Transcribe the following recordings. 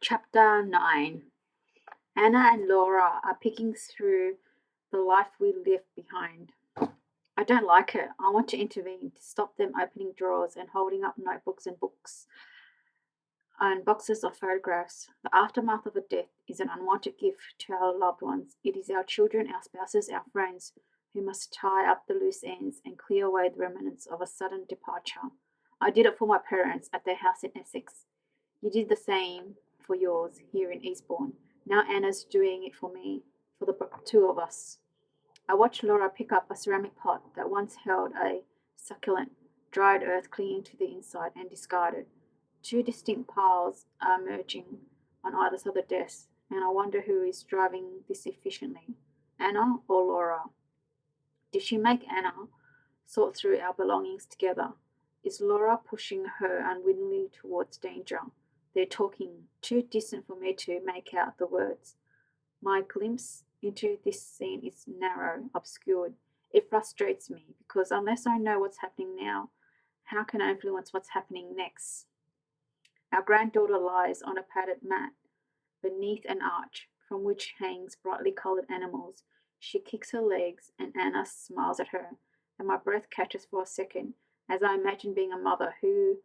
Chapter 9. Anna and Laura are picking through the life we left behind. I don't like it. I want to intervene, to stop them opening drawers and holding up notebooks and books and boxes of photographs. The aftermath of a death is an unwanted gift to our loved ones. It is our children, our spouses, our friends who must tie up the loose ends and clear away the remnants of a sudden departure. I did it for my parents at their house in Essex. You did the same for yours here in Eastbourne. Now Anna's doing it for me, for the two of us. I watched Laura pick up a ceramic pot that once held a succulent, dried earth clinging to the inside and discard it. Two distinct piles are merging on either side of the desk, and I wonder who is driving this efficiently, Anna or Laura. Did she make Anna sort through our belongings together? Is Laura pushing her unwittingly towards danger? They're talking, too distant for me to make out the words. My glimpse into this scene is narrow, obscured. It frustrates me because unless I know what's happening now, how can I influence what's happening next? Our granddaughter lies on a padded mat beneath an arch from which hangs brightly coloured animals. She kicks her legs, and Anna smiles at her, and my breath catches for a second as I imagine being a mother who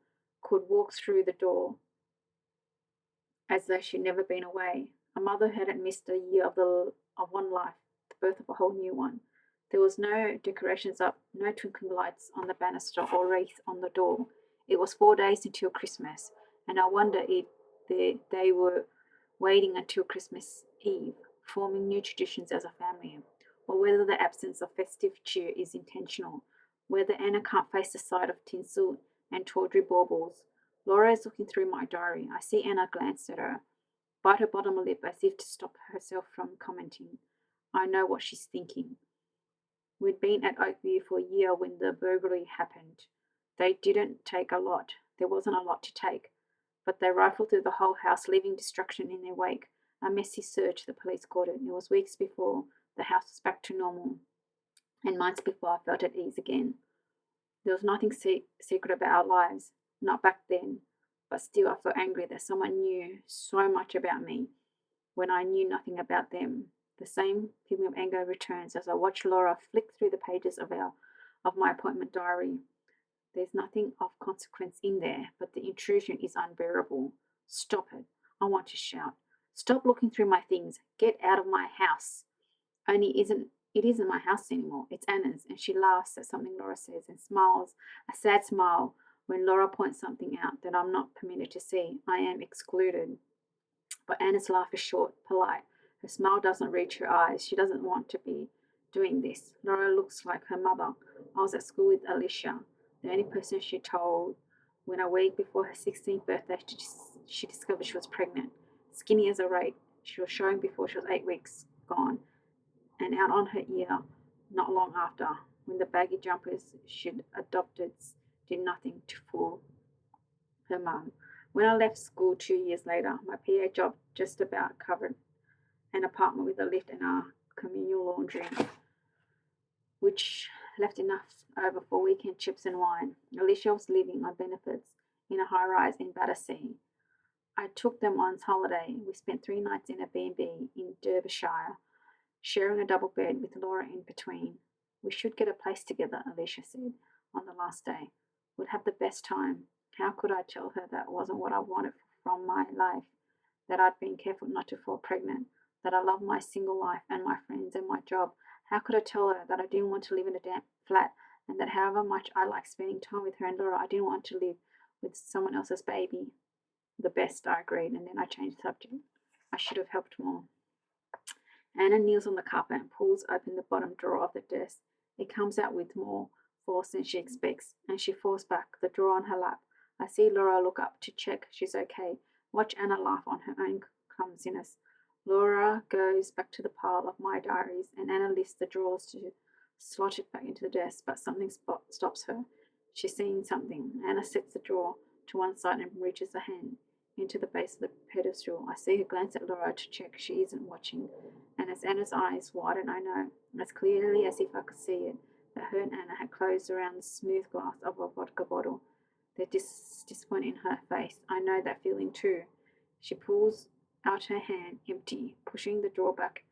could walk through the door as though she'd never been away. A mother hadn't missed a year of one life, the birth of a whole new one. There was no decorations up, no twinkling lights on the banister or wreath on the door. It was 4 days until Christmas, and I wonder if they were waiting until Christmas Eve, forming new traditions as a family, or whether the absence of festive cheer is intentional, whether Anna can't face the sight of tinsel and tawdry baubles. Laura is looking through my diary. I see Anna glance at her, bite her bottom lip as if to stop herself from commenting. I know what she's thinking. We'd been at Oakview for a year when the burglary happened. They didn't take a lot. There wasn't a lot to take. But they rifled through the whole house, leaving destruction in their wake. A messy search, the police called it. It was weeks before the house was back to normal, and months before I felt at ease again. There was nothing secret about our lives, not back then, but still I felt angry that someone knew so much about me when I knew nothing about them. The same feeling of anger returns as I watch Laura flick through the pages of my appointment diary. There's nothing of consequence in there, but the intrusion is unbearable. Stop it. I want to shout. Stop looking through my things. Get out of my house. Only it isn't my house anymore. It's Anna's, and she laughs at something Laura says and smiles, a sad smile, when Laura points something out that I'm not permitted to see. I am excluded. But Anna's laugh is short, polite. Her smile doesn't reach her eyes. She doesn't want to be doing this. Laura looks like her mother. I was at school with Alicia, the only person she told when a week before her 16th birthday she discovered she was pregnant. Skinny as a rake, she was showing before she was 8 weeks gone, and out on her ear not long after, when the baggy jumpers she'd adopted did nothing to fool her mum. When I left school 2 years later, my PA job just about covered an apartment with a lift and a communal laundry, which left enough over for weekend chips and wine. Alicia was living on benefits in a high-rise in Battersea. I took them on holiday. We spent 3 nights in a B&B in Derbyshire, sharing a double bed with Laura in between. We should get a place together, Alicia said on the last day. We'd have the best time. How could I tell her that wasn't what I wanted from my life? That I'd been careful not to fall pregnant? That I loved my single life and my friends and my job? How could I tell her that I didn't want to live in a damp flat and that however much I liked spending time with her and Laura, I didn't want to live with someone else's baby? The best, I agreed, and then I changed the subject. I should have helped more. Anna kneels on the carpet and pulls open the bottom drawer of the desk. It comes out with more force than she expects, and she falls back, the drawer on her lap. I see Laura look up to check she's okay. Watch Anna laugh on her own clumsiness. Laura goes back to the pile of my diaries, and Anna lifts the drawers to slot it back into the desk, but something stops her. She's seeing something. Anna sets the drawer to one side and reaches a hand into the base of the pedestal. I see her glance at Laura to check she isn't watching, and as Anna's eyes widen, I know, as clearly as if I could see it, that her and Anna had closed around the smooth glass of a vodka bottle. There's disappointment in her face. I know that feeling too. She pulls out her hand, empty, pushing the drawer back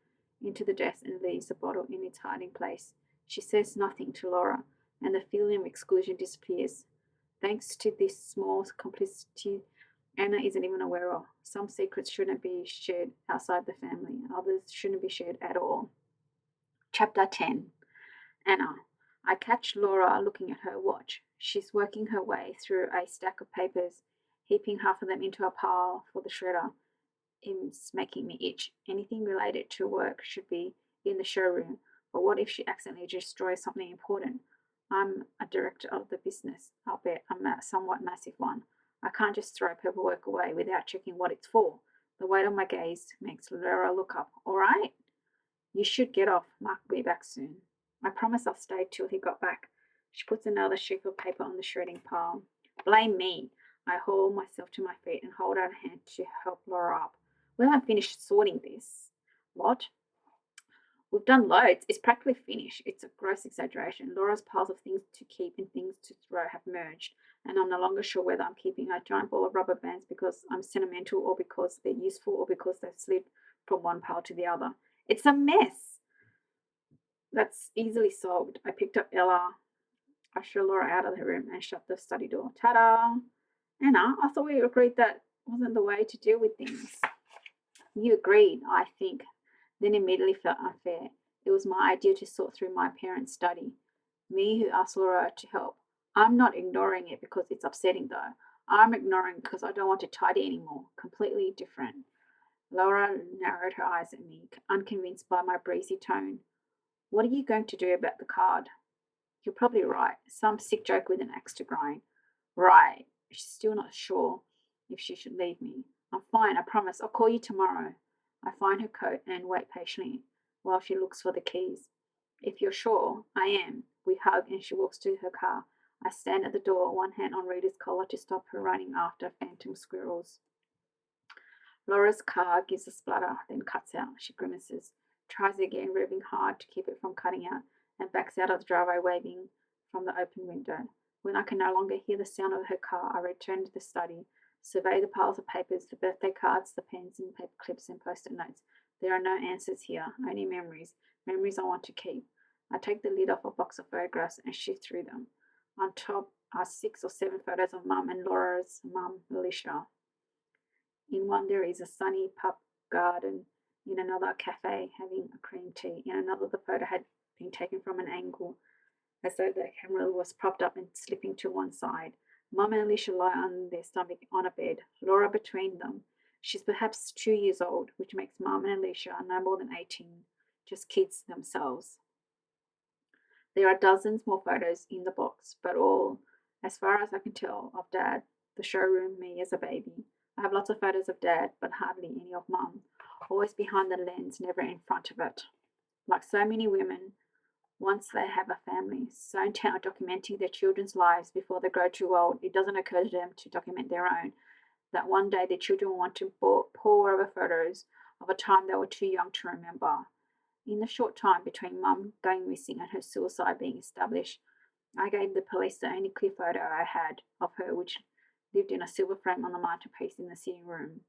into the desk and leaves the bottle in its hiding place. She says nothing to Laura, and the feeling of exclusion disappears. Thanks to this small complicity Anna isn't even aware of. Some secrets shouldn't be shared outside the family, and others shouldn't be shared at all. Chapter 10. Anna. I catch Laura looking at her watch. She's working her way through a stack of papers, heaping half of them into a pile for the shredder. It's making me itch. Anything related to work should be in the showroom, but what if she accidentally destroys something important? I'm a director of the business. I'll bet a somewhat massive one. I can't just throw paperwork away without checking what it's for. The weight of my gaze makes Laura look up. All right? You should get off. Mark will be back soon. I promise I'll stay till he got back. She puts another sheaf of paper on the shredding pile. Blame me. I haul myself to my feet and hold out a hand to help Laura up. We haven't finished sorting this. What? We've done loads. It's practically finished. It's a gross exaggeration. Laura's piles of things to keep and things to throw have merged, and I'm no longer sure whether I'm keeping a giant ball of rubber bands because I'm sentimental or because they're useful or because they've slid from one pile to the other. It's a mess. That's easily solved. I picked up Ella, ushered Laura out of the room, and shut the study door. Ta-da! Anna, I thought we agreed that wasn't the way to deal with things. You agreed, I think, then immediately felt unfair. It was my idea to sort through my parents' study. Me who asked Laura to help. I'm not ignoring it because it's upsetting though. I'm ignoring because I don't want to tidy anymore. Completely different. Laura narrowed her eyes at me, unconvinced by my breezy tone. What are you going to do about the card? You're probably right. Some sick joke with an axe to grind. Right. She's still not sure if she should leave me. I'm fine, I promise. I'll call you tomorrow. I find her coat and wait patiently while she looks for the keys. If you're sure, I am. We hug and she walks to her car. I stand at the door, one hand on Rita's collar to stop her running after phantom squirrels. Laura's car gives a splutter, then cuts out. She grimaces, tries again, revving hard to keep it from cutting out, and backs out of the driveway, waving from the open window. When I can no longer hear the sound of her car, I return to the study, survey the piles of papers, the birthday cards, the pens and paper clips and post-it notes. There are no answers here, only memories, memories I want to keep. I take the lid off a box of photographs and shift through them. On top are 6 or 7 photos of Mum and Laura's mum, Alicia. In one there is a sunny pub garden, in another a cafe having a cream tea, in another the photo had been taken from an angle as though the camera was propped up and slipping to one side. Mum and Alicia lie on their stomach on a bed, Laura between them. She's perhaps 2 years old, which makes Mum and Alicia no more than 18, just kids themselves. There are dozens more photos in the box, but all, as far as I can tell, of Dad, the showroom, me as a baby. I have lots of photos of Dad, but hardly any of Mum. Always behind the lens, never in front of it. Like so many women, once they have a family, so intent on documenting their children's lives before they grow too old, it doesn't occur to them to document their own. That one day their children will want to pore over photos of a time they were too young to remember. In the short time between Mum going missing and her suicide being established, I gave the police the only clear photo I had of her, which lived in a silver frame on the mantelpiece in the sitting room.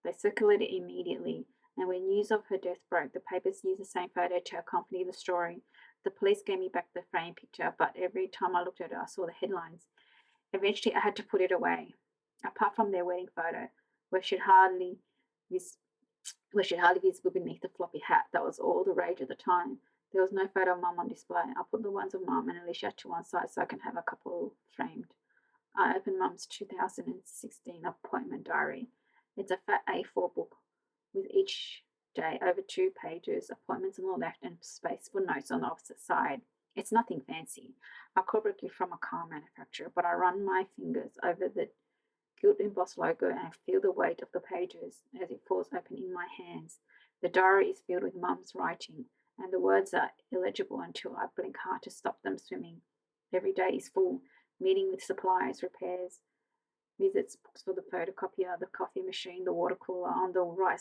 They circulated it immediately, and when news of her death broke, the papers used the same photo to accompany the story. The police gave me back the frame picture, but every time I looked at it, I saw the headlines. Eventually, I had to put it away. Apart from their wedding photo, where she'd hardly visible beneath the floppy hat that was all the rage at the time. There was no photo of Mum on display. I put the ones of Mum and Alicia to one side so I can have a couple framed. I opened Mum's 2016 appointment diary. It's a fat A4 book with each day over 2 pages, appointments on the left and space for notes on the opposite side. It's nothing fancy. A corporate gift from a car manufacturer, but I run my fingers over the gilt embossed logo and I feel the weight of the pages as it falls open in my hands. The diary is filled with Mum's writing, and the words are illegible until I blink hard to stop them swimming. Every day is full. Meeting with suppliers, repairs, visits, books for the photocopier, the coffee machine, the water cooler. On the right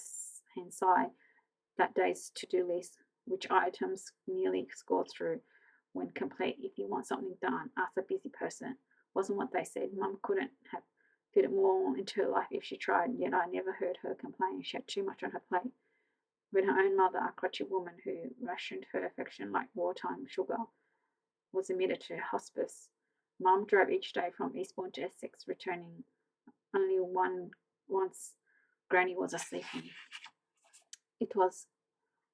hand side, that day's to-do list, which items nearly score through when complete. If you want something done, ask a busy person. Wasn't what they said. Mum couldn't have fit more into her life if she tried, yet I never heard her complain. She had too much on her plate. When her own mother, a crotchety woman who rationed her affection like wartime sugar, was admitted to hospice, Mum drove each day from Eastbourne to Essex, returning only once Granny was asleep. It was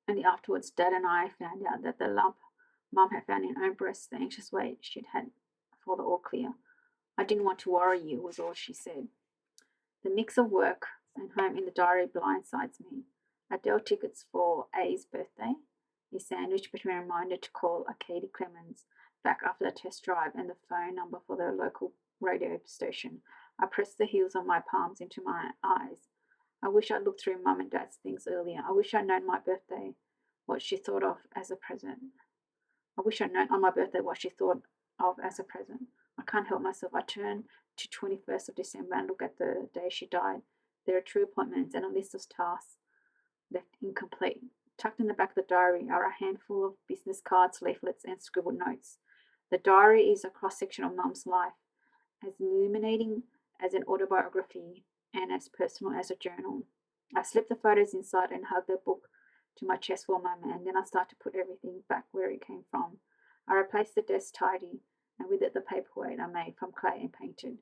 only afterwards Dad and I found out that the lump Mum had found in her own breast, the anxious wait she'd had for the all clear. I didn't want to worry you, was all she said. The mix of work and home in the diary blindsides me. Adele tickets for A's birthday is sandwiched between a reminder to call a Katie Clemens back after the test drive and the phone number for the local radio station. I press the heels of my palms into my eyes. I wish I'd looked through Mum and Dad's things earlier. I wish I'd known my birthday, what she thought of as a present. I wish I'd known on my birthday what she thought of as a present. I can't help myself. I turn to 21st of December and look at the day she died. There are 2 appointments and a list of tasks left incomplete. Tucked in the back of the diary are a handful of business cards, leaflets, and scribbled notes. The diary is a cross-section of Mum's life, as illuminating as an autobiography and as personal as a journal. I slip the photos inside and hug the book to my chest for a moment, and then I start to put everything back where it came from. I replace the desk tidy, and with it the paperweight I made from clay and painted.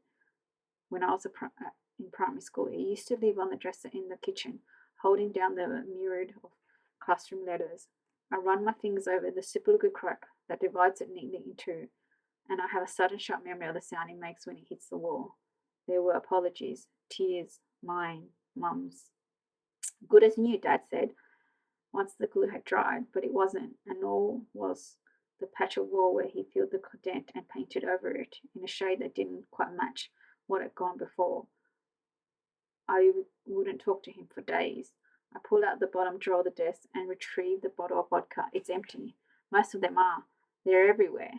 When I was in primary school, it used to live on the dresser in the kitchen, holding down the myriad of classroom letters. I run my fingers over the simple crack that divides it neatly in two, and I have a sudden sharp memory of the sound it makes when it hits the wall. There were apologies, tears, mine, Mum's. Good as new, Dad said, once the glue had dried, but it wasn't, and nor was the patch of wall where he filled the dent and painted over it in a shade that didn't quite match what had gone before. I wouldn't talk to him for days. I pull out the bottom drawer of the desk and retrieve the bottle of vodka. It's empty. Most of them are. They're everywhere.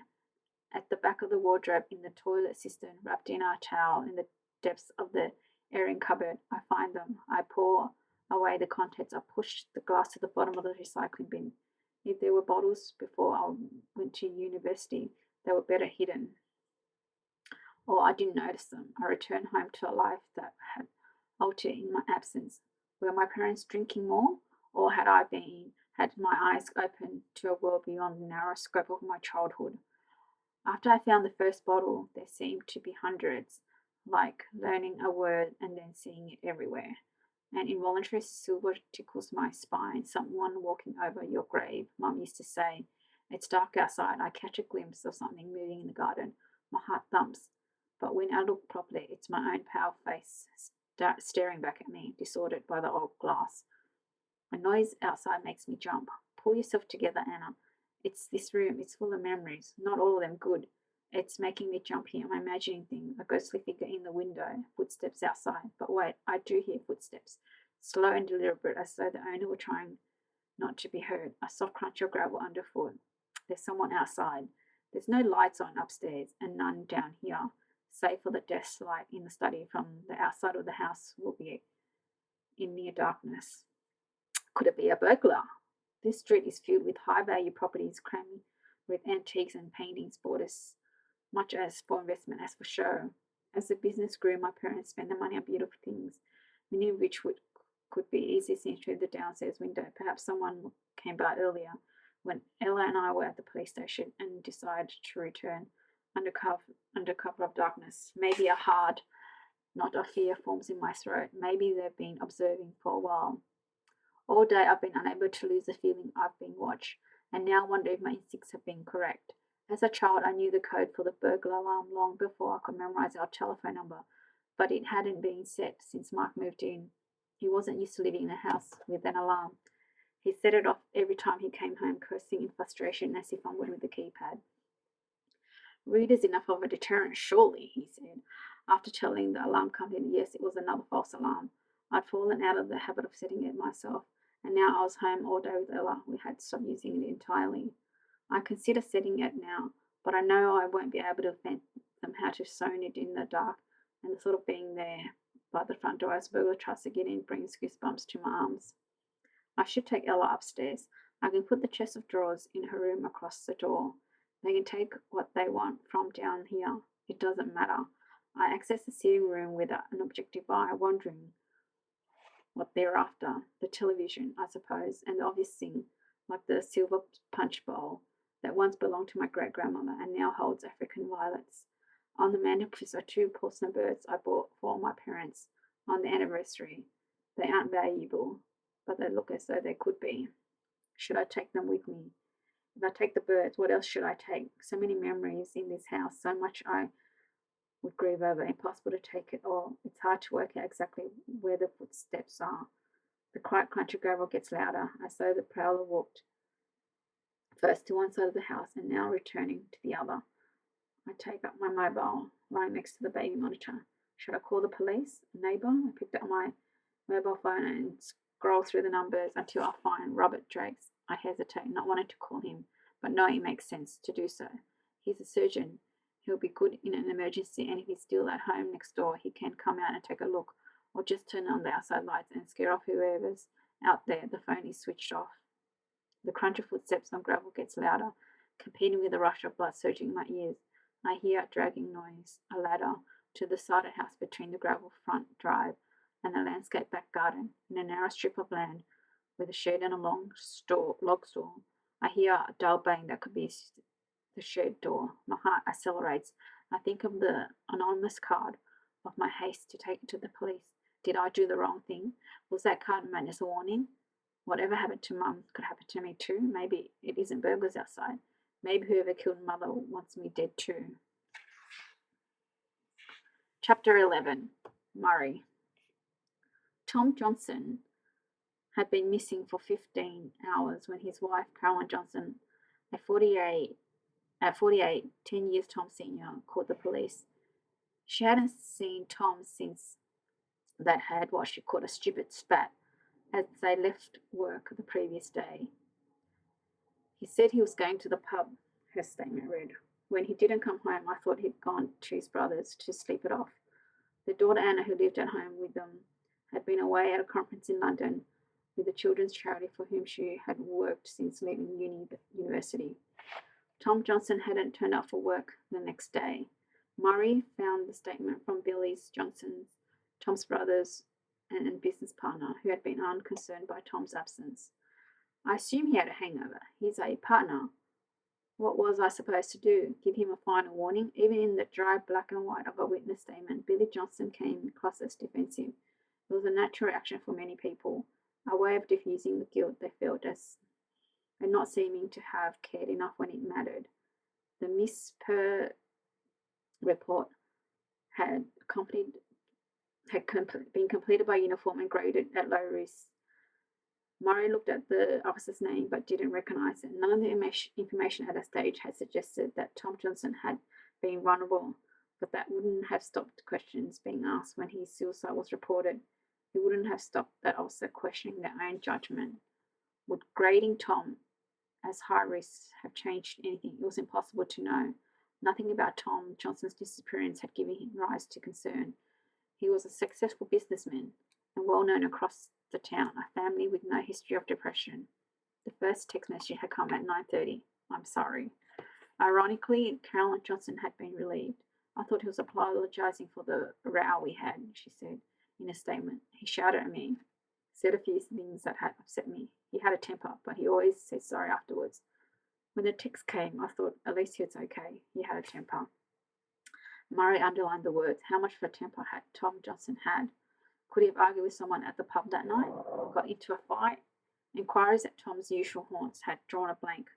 At the back of the wardrobe, in the toilet cistern, wrapped in our towel, in the depths of the airing cupboard, I find them. I pour away the contents. I push the glass to the bottom of the recycling bin. If there were bottles before I went to university, they were better hidden, or I didn't notice them. I returned home to a life that had altered in my absence. Were my parents drinking more, or had my eyes open to a world beyond the narrow scope of my childhood? After I found the first bottle, there seemed to be hundreds, like learning a word and then seeing it everywhere. An involuntary silver tickles my spine. Someone walking over your grave, Mum used to say. It's dark outside. I catch a glimpse of something moving in the garden. My heart thumps. But when I look properly, it's my own pale face staring back at me, disordered by the old glass. A noise outside makes me jump. Pull yourself together, Anna. It's this room. It's full of memories. Not all of them good. It's making me jump here. I'm imagining things. A ghostly figure in the window. Footsteps outside. But wait, I do hear footsteps. Slow and deliberate, as though the owner were trying not to be heard. A soft crunch of gravel underfoot. There's someone outside. There's no lights on upstairs, and none down here, save for the desk light in the study from the outside of the house will be in near darkness. Could it be a burglar? This street is filled with high-value properties crammed with antiques and paintings bought as much as for investment as for show. As the business grew, my parents spent the money on beautiful things, many of which could be easily seen through the downstairs window. Perhaps someone came by earlier when Ella and I were at the police station and decided to return under cover of darkness. Maybe a hard knot of fear forms in my throat. Maybe they've been observing for a while. All day I've been unable to lose the feeling I've been watched, and now wonder if my instincts have been correct. As a child, I knew the code for the burglar alarm long before I could memorize our telephone number, but it hadn't been set since Mark moved in. He wasn't used to living in a house with an alarm. He set it off every time he came home, cursing in frustration as he fumbled with the keypad. Rude is enough of a deterrent, surely, he said, after telling the alarm company yes, it was another false alarm. I'd fallen out of the habit of setting it myself, and now I was home all day with Ella. We had stopped using it entirely. I consider setting it now, but I know I won't be able to fathom how to zone it in the dark, and the thought of being there by the front door as burglar tries to get in brings goosebumps to my arms. I should take Ella upstairs. I can put the chest of drawers in her room across the door. They can take what they want from down here. It doesn't matter. I accessed the sitting room with an objective eye, wondering what they're after. The television, I suppose, and the obvious thing, like the silver punch bowl that once belonged to my great grandmother and now holds African violets. On the mantelpiece are two porcelain birds I bought for my parents on the anniversary. They aren't valuable, but they look as though they could be. Should I take them with me? If I take the birds, what else should I take? So many memories in this house, so much I would grieve over. Impossible to take it all. It's hard to work out exactly where the footsteps are. The quiet crunch of gravel gets louder, as though the prowler walked first to one side of the house and now returning to the other. I take up my mobile, lying next to the baby monitor. Should I call the police? A neighbour? I picked up my mobile phone and scroll through the numbers until I find Robert Drake's. I hesitate, not wanting to call him, but knowing it makes sense to do so. He's a surgeon. He'll be good in an emergency, and if he's still at home next door, he can come out and take a look, or just turn on the outside lights and scare off whoever's out there. The phone is switched off. The crunch of footsteps on gravel gets louder, competing with the rush of blood surging in my ears. I hear a dragging noise, a ladder to the sided house between the gravel front drive and the landscape back garden, in a narrow strip of land with a shed and a long log store. I hear a dull bang that could be the shed door. My heart accelerates. I think of the anonymous card, of my haste to take it to the police. Did I do the wrong thing? Was that card meant as a warning? Whatever happened to Mum could happen to me too. Maybe it isn't burglars outside. Maybe whoever killed Mother wants me dead too. Chapter 11. Murray. Tom Johnson had been missing for 15 hours when his wife, Caroline Johnson, at 48, 10 years Tom Sr., called the police. She hadn't seen Tom since that had what she called a stupid spat as they left work the previous day. He said he was going to the pub, her statement read. When he didn't come home, I thought he'd gone to his brother's to sleep it off. The daughter Anna, who lived at home with them, had been away at a conference in London with the children's charity for whom she had worked since leaving university. Tom Johnson hadn't turned up for work the next day. Murray found the statement from Billy's Johnson's, Tom's brother's and business partner, who had been unconcerned by Tom's absence. I assume he had a hangover. He's a partner. What was I supposed to do? Give him a final warning? Even in the dry black and white of a witness statement, Billy Johnson came across as defensive. It was a natural reaction for many people, a way of diffusing the guilt they felt and not seeming to have cared enough when it mattered. The Miss Per report had been completed by uniform and graded at low risk. Murray looked at the officer's name but didn't recognize it. None of the information at that stage had suggested that Tom Johnson had been vulnerable, but that wouldn't have stopped questions being asked when his suicide was reported. It wouldn't have stopped that officer questioning their own judgment. Would grading Tom as high risk have changed anything? It was impossible to know. Nothing about Tom Johnson's disappearance had given him rise to concern. He was a successful businessman and well known across the town, a family with no history of depression. The first text message had come at 9:30. I'm sorry. Ironically, Caroline Johnson had been relieved. I thought he was apologizing for the row we had, she said in a statement. He shouted at me, said a few things that had upset me. He had a temper, but he always said sorry afterwards. When the text came, I thought at least it's okay. He had a temper. Murray underlined the words. How much of a temper had Tom Johnson had? Could he have argued with someone at the pub that night? Got into a fight? Inquiries at Tom's usual haunts had drawn a blank.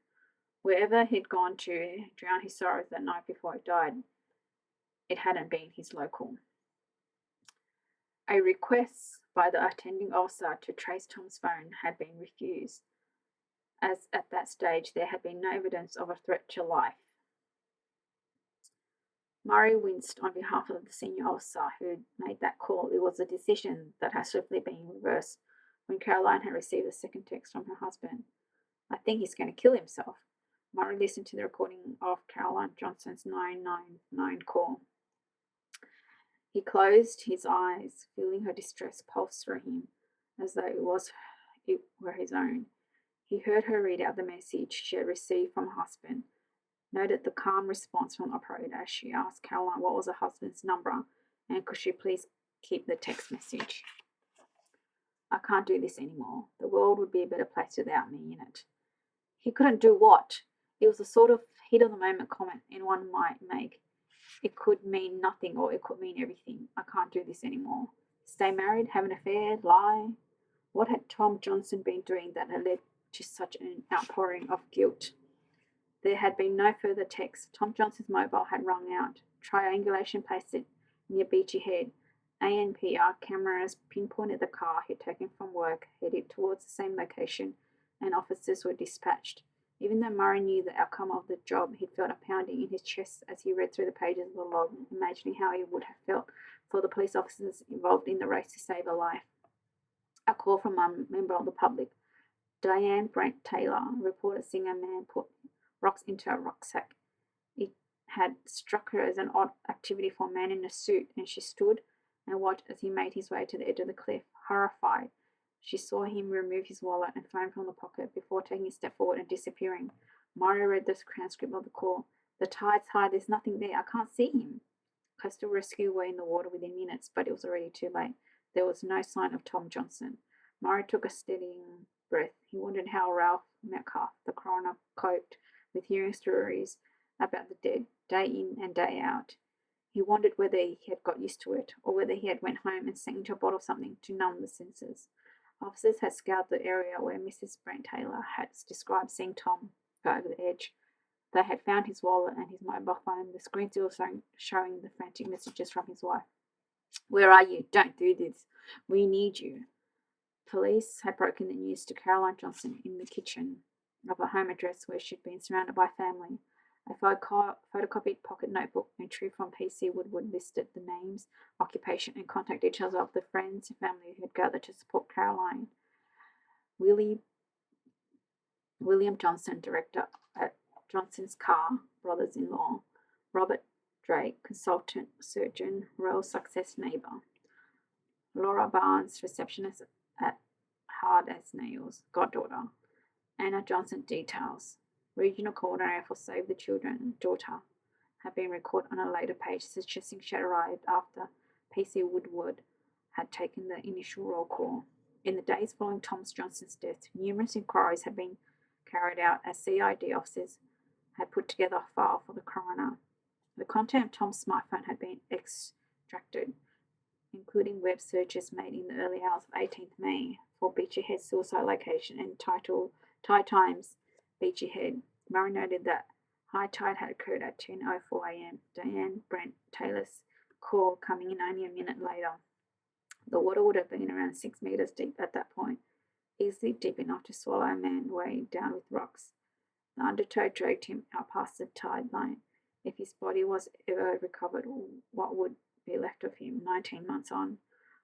Wherever he'd gone to drown his sorrows that night before he died, it hadn't been his local. A request by the attending officer to trace Tom's phone had been refused, as at that stage there had been no evidence of a threat to life. Murray winced on behalf of the senior officer who made that call. It was a decision that had swiftly been reversed when Caroline had received a second text from her husband. I think he's going to kill himself. Murray listened to the recording of Caroline Johnson's 999 call. He closed his eyes, feeling her distress pulse through him, as though it were his own. He heard her read out the message she had received from her husband, noted the calm response from the operator as she asked Caroline what was her husband's number, And could she please keep the text message? I can't do this anymore. The world would be a better place without me in it. He couldn't do what? It was the sort of heat of the moment comment anyone might make. It could mean nothing or it could mean everything. I can't do this anymore. Stay married, have an affair, lie. What had Tom Johnson been doing that had led to such an outpouring of guilt? There had been no further text. Tom Johnson's mobile had rung out. Triangulation placed it near Beachy Head. ANPR cameras pinpointed the car he'd taken from work, headed towards the same location, and officers were dispatched. Even though Murray knew the outcome of the job, he felt a pounding in his chest as he read through the pages of the log, imagining how he would have felt for the police officers involved in the race to save a life. A call from a member of the public. Diane Brent Taylor reported seeing a man put rocks into a rucksack. It had struck her as an odd activity for a man in a suit, and she stood and watched as he made his way to the edge of the cliff. Horrified, she saw him remove his wallet and phone from the pocket before taking a step forward and disappearing. Mario read the transcript of the call. The tide's high, there's nothing there, I can't see him. Coastal rescue were in the water within minutes, but it was already too late. There was no sign of Tom Johnson. Mario took a steadying breath. He wondered how Ralph Metcalfe, the coroner, coped with hearing stories about the dead day in and day out. He wondered whether he had got used to it, or whether he had went home and sank into a bottle of something to numb the senses. Officers had scoured the area where Mrs. Brent Taylor had described seeing Tom go over the edge. They had found his wallet and his mobile phone, the screen still showing the frantic messages from his wife. Where are you? Don't do this. We need you. Police had broken the news to Caroline Johnson in the kitchen of a home address where she'd been surrounded by family. A photocopied pocket notebook entry from PC Woodward listed the names, occupation, and contact details of the friends and family who had gathered to support Caroline. William Johnson, director at Johnson's Car, brothers-in-law. Robert Drake, consultant surgeon, Royal Success neighbour. Laura Barnes, receptionist at Hard as Nails, goddaughter. Anna Johnson, details. Regional coordinator for Save the Children, daughter, had been recorded on a later page suggesting she had arrived after PC Woodward had taken the initial roll call. In the days following Thomas Johnson's death, numerous inquiries had been carried out as CID officers had put together a file for the coroner. The content of Tom's smartphone had been extracted, including web searches made in the early hours of 18th May for Beachy Head's suicide location and titled Tide Times, Beachy Head. Murray noted that high tide had occurred at 10:04 a.m. Diane Brent Taylor's call coming in only a minute later. The water would have been around 6 meters deep at that point, easily deep enough to swallow a man weighed down with rocks. The undertow dragged him out past the tide line. If his body was ever recovered, what would be left of him 19 months on?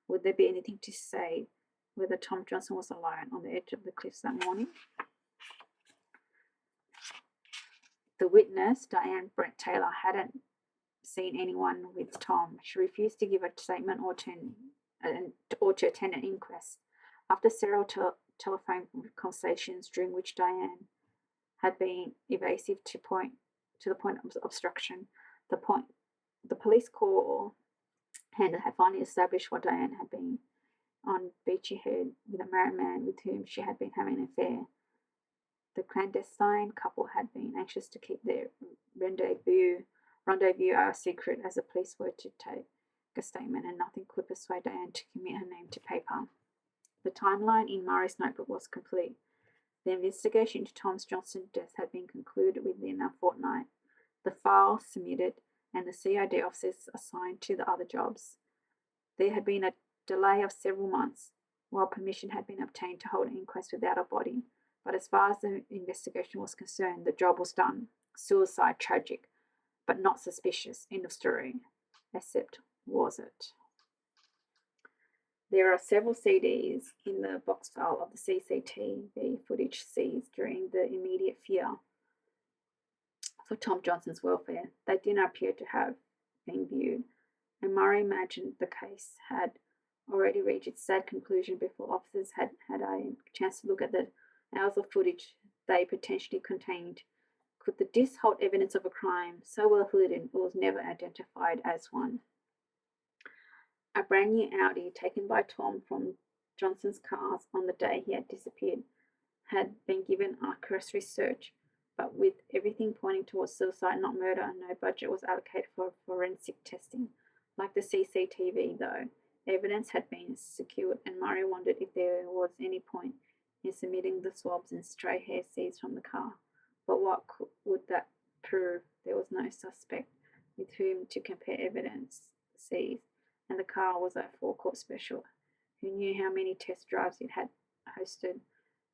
Would there be anything to say whether Tom Johnson was alone on the edge of the cliffs that morning? The witness, Diane Brent Taylor, hadn't seen anyone with Tom. She refused to give a statement or to attend an inquest. After several telephone conversations during which Diane had been evasive to the point of obstruction, the police call handler had finally established what Diane had been on Beachy Head with a married man with whom she had been having an affair. The clandestine couple had been anxious to keep their rendezvous a secret as the police were to take a statement, and nothing could persuade Diane to commit her name to paper. The timeline in Murray's notebook was complete. The investigation into Tom Johnson's death had been concluded within a fortnight. The file submitted, and the CID officers assigned to the other jobs. There had been a delay of several months, while permission had been obtained to hold an inquest without a body. But as far as the investigation was concerned, the job was done. Suicide, tragic, but not suspicious. End of story. Except, was it? There are several CDs in the box file of the CCTV footage seized during the immediate fear for Tom Johnson's welfare. They did not appear to have been viewed, and Murray imagined the case had already reached its sad conclusion before officers had had a chance to look at the hours of footage they potentially contained. Could the disc hold evidence of a crime so well hidden it was never identified as one? A brand new Audi taken by Tom from Johnson's cars on the day he had disappeared had been given a cursory search, but with everything pointing towards suicide, not murder, no budget was allocated for forensic testing. Like the CCTV, though, evidence had been secured, and Murray wondered if there was any point in submitting the swabs and stray hair seized from the car. But what would that prove? There was no suspect with whom to compare evidence seized, and the car was a forecourt special who knew how many test drives it had hosted.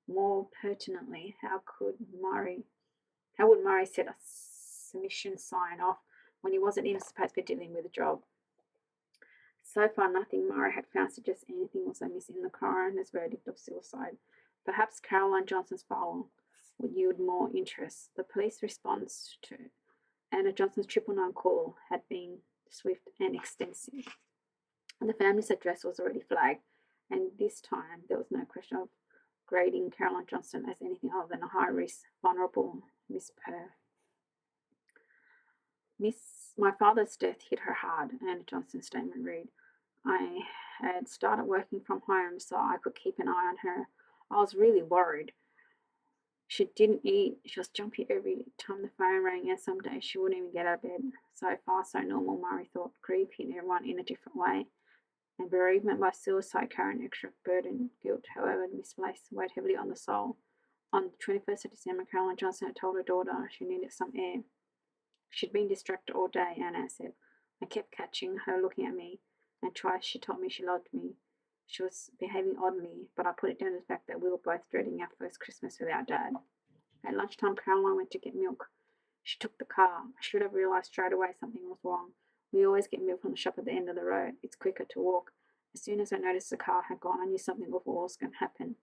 More pertinently, how would Murray set a submission sign off when he wasn't even supposed to be dealing with the job? So far, nothing Murray had found suggests anything was amiss in the coroner's verdict of suicide. Perhaps Caroline Johnson's file would yield more interest. The police response to Anna Johnson's 999 call had been swift and extensive. The family's address was already flagged, and this time there was no question of grading Caroline Johnson as anything other than a high-risk, vulnerable Miss Purr. My father's death hit her hard, Anna Johnson's statement read. I had started working from home so I could keep an eye on her. I was really worried. She didn't eat. She was jumpy every time the phone rang, and some days she wouldn't even get out of bed. So far, so normal, Murray thought. Grief hit everyone in a different way. And bereavement by suicide carried an extra burden. Guilt, however misplaced, weighed heavily on the soul. On the 21st of December, Caroline Johnson had told her daughter she needed some air. She'd been distracted all day, Anna said. I kept catching her looking at me, and twice she told me she loved me. She was behaving oddly, but I put it down to the fact that we were both dreading our first Christmas without Dad. At lunchtime, Caroline went to get milk. She took the car. I should have realised straight away something was wrong. We always get milk from the shop at the end of the road. It's quicker to walk. As soon as I noticed the car had gone, I knew something awful was going to happen.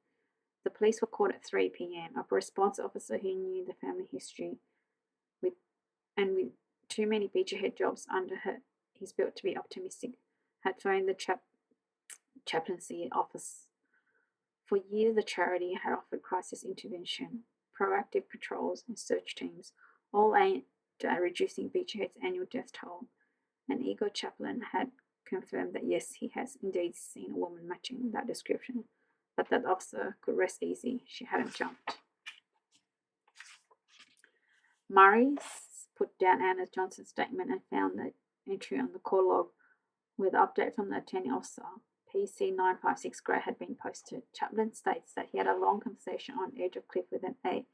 The police were called at 3 p.m. A response officer who knew the family history with too many Beecherhead jobs under his belt to be optimistic, had phoned the chaplaincy office. For years, the charity had offered crisis intervention, proactive patrols, and search teams, all aimed at reducing Beecherhead's annual death toll. An ego chaplain had confirmed that yes, he has indeed seen a woman matching that description, but that officer could rest easy. She hadn't jumped. Murray put down Anna Johnson's statement and found the entry on the call log with the update from the attending officer. PC 956 Grey had been posted. Chaplain states that he had a long conversation on edge of cliff with a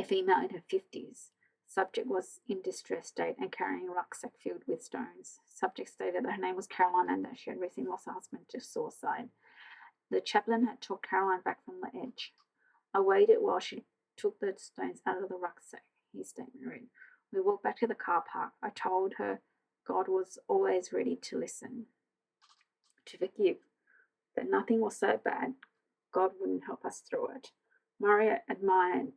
female in her 50s. Subject was in distress state and carrying a rucksack filled with stones. Subject stated that her name was Caroline and that she had recently lost her husband to suicide. The chaplain had talked Caroline back from the edge. I waited while she took the stones out of the rucksack, his statement read. We walked back to the car park. I told her God was always ready to listen, to forgive, that nothing was so bad God wouldn't help us through it. Murray admired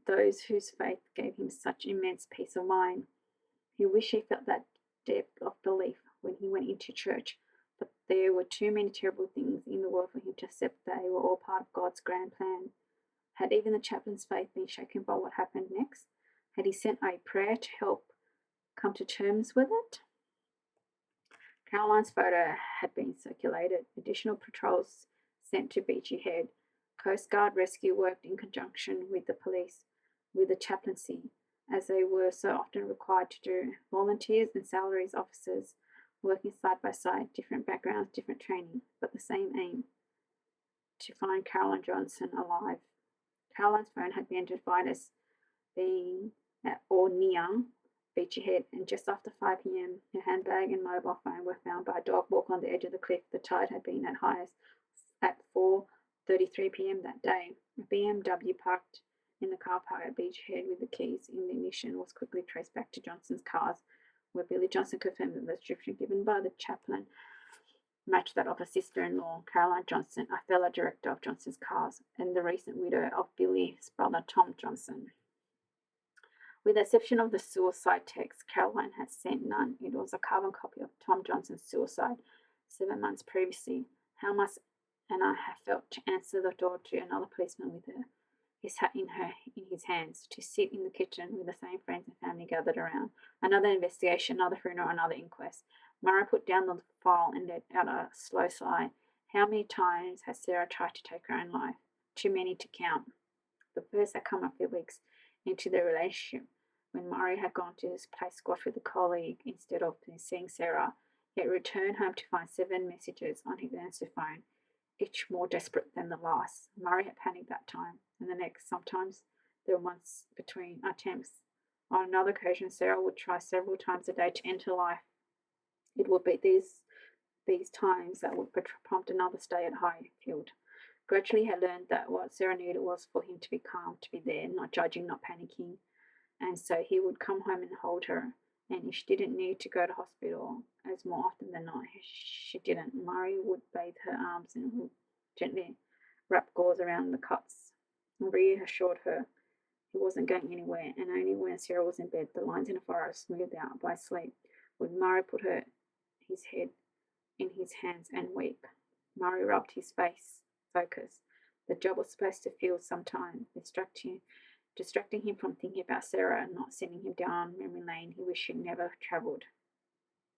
those whose faith gave him such immense peace of mind. He wished he felt that depth of belief when he went into church, but there were too many terrible things in the world for him to accept they were all part of God's grand plan. Had even the chaplain's faith been shaken by what happened next? Had he sent a prayer to help come to terms with it? Caroline's photo had been circulated. Additional patrols sent to Beachy Head. Coast Guard rescue worked in conjunction with the police, with the chaplaincy, as they were so often required to do. Volunteers and salaries officers working side by side, different backgrounds, different training, but the same aim, to find Caroline Johnson alive. Caroline's phone had been identified as being at or near Beachy Head, and just after 5 p.m., her handbag and mobile phone were found by a dog walk on the edge of the cliff. The tide had been at highest at 4:33 p.m. that day. A BMW parked in the car park at Beachy Head with the keys in the ignition was quickly traced back to Johnson's cars, where Billy Johnson confirmed that the description given by the chaplain matched that of her sister-in-law, Caroline Johnson, a fellow director of Johnson's Cars, and the recent widow of Billy's brother, Tom Johnson. With the exception of the suicide text, Caroline had sent none. It was a carbon copy of Tom Johnson's suicide 7 months previously. How must Anna have felt to answer the door to another policeman with his hat in his hands, to sit in the kitchen with the same friends and family gathered around. Another investigation, another funeral, another inquest. Murray put down the file and let out a slow sigh. How many times had Sarah tried to take her own life? Too many to count. The first had come a few weeks into the relationship, when Murray had gone to play squash with a colleague instead of seeing Sarah. He had returned home to find 7 messages on his answer phone, each more desperate than the last. Murray had panicked that time, and the next. Sometimes there were months between attempts. On another occasion, Sarah would try several times a day to enter life. It would be these times that would prompt another stay at Highfield. Gradually, he had learned that what Sarah needed was for him to be calm, to be there, not judging, not panicking. And so he would come home and hold her. And if she didn't need to go to hospital, as more often than not, she didn't. Murray would bathe her arms and would gently wrap gauze around the cuts. And reassured her he wasn't going anywhere, and only when Sarah was in bed, the lines in the forest smoothed out by sleep, would Murray put his head in his hands and weep. Murray rubbed his face, focused. The job was supposed to feel some time, distracting him from thinking about Sarah and not sending him down memory lane he wished he'd never travelled.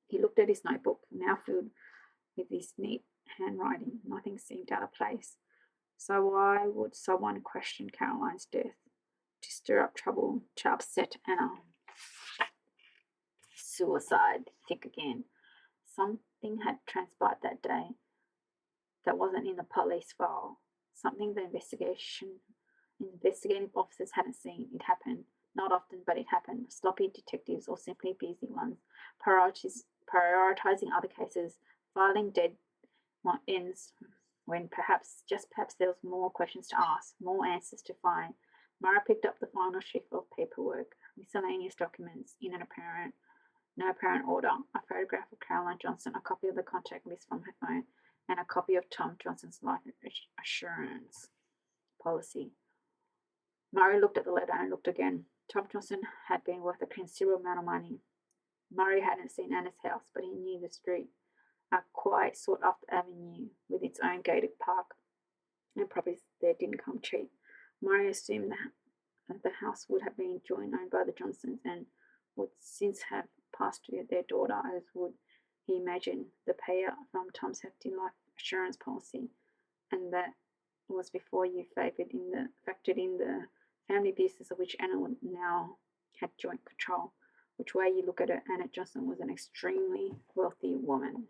He looked at his notebook, now filled with his neat handwriting. Nothing seemed out of place. So why would someone question Caroline's death? To stir up trouble, to upset Anna. Suicide, think again. Something had transpired that day that wasn't in the police file. Something the investigative officers hadn't seen. It happened. Not often, but it happened. Sloppy detectives or simply busy ones, prioritizing other cases, filing dead ends when perhaps there was more questions to ask, more answers to find. Mara picked up the final sheaf of paperwork, miscellaneous documents in no apparent order, a photograph of Caroline Johnson, a copy of the contact list from her phone, and a copy of Tom Johnson's life assurance policy. Murray looked at the letter and looked again. Tom Johnson had been worth a considerable amount of money. Murray hadn't seen Anna's house, but he knew the street, a quiet, sought-after avenue with its own gated park, and properties there didn't come cheap. Murray assumed that the house would have been joint owned by the Johnsons and would since have passed to their daughter, as would, he imagined, the payout from Tom's hefty life assurance policy, and that was before you factored in the family business of which Anna now had joint control. Which way you look at it, Anna Johnson was an extremely wealthy woman.